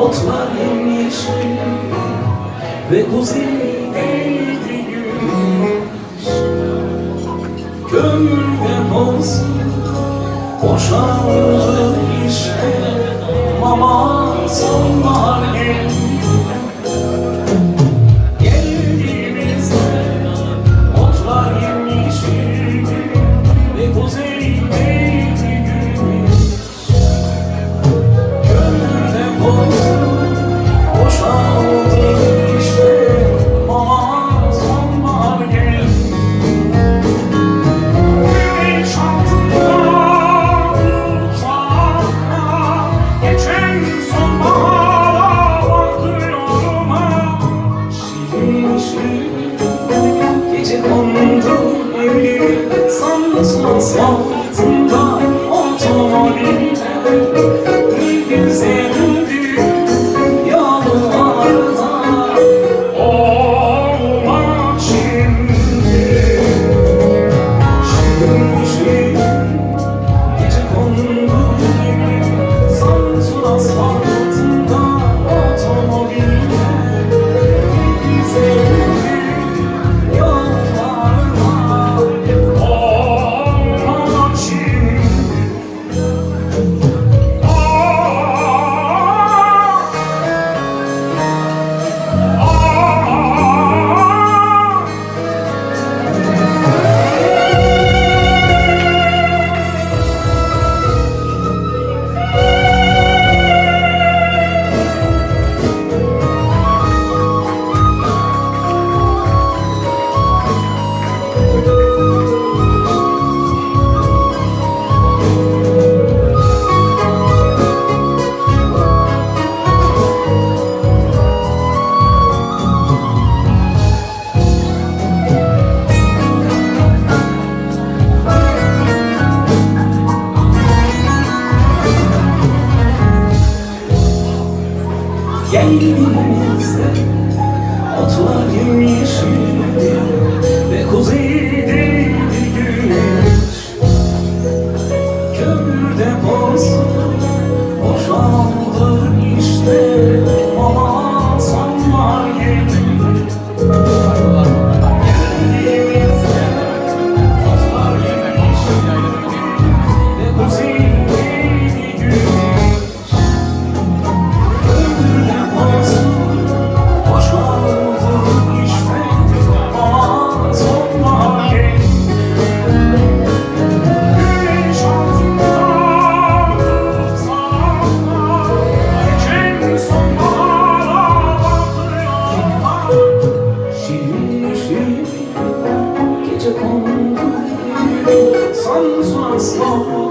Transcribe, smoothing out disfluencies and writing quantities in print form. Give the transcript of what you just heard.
Otlar yemyeşil ve kuzeydeydi güneş. Kömür deposu boşaldı işte, mama sonbahar geldi. Geldiğimizde otlar yemyeşildi ve kuzeydeydi güneş. Kömür deposu boşaldı işte, mama sonbahar geldi. Güneş altında tutsana, geçen sonbahara bakıyorum ha. Şirin şirin gece kondu evli, Samsun asfaltında otomobille. Bir güzeldi yollarda, olma şimdi. Şirin şirin gece kondu evli, Samsun asfaltında otomobille. Bir güzeldi yollarda, olma şimdi. Geldiğimizde otlar yemyeşildi ve kuzeydeydi güneş. Kömür deposu boşaldı işte, ama sonbahar geldi. Geldiğimizde otlar yemyeşildi ve kuzeydeydi güneş. Kömür deposu boşaldı işte, ama sonbahar geldi. Güneş altında tutsana, geçen sonbahara bakıyorum. Şirin şirin gece kondu Samsun asfaltında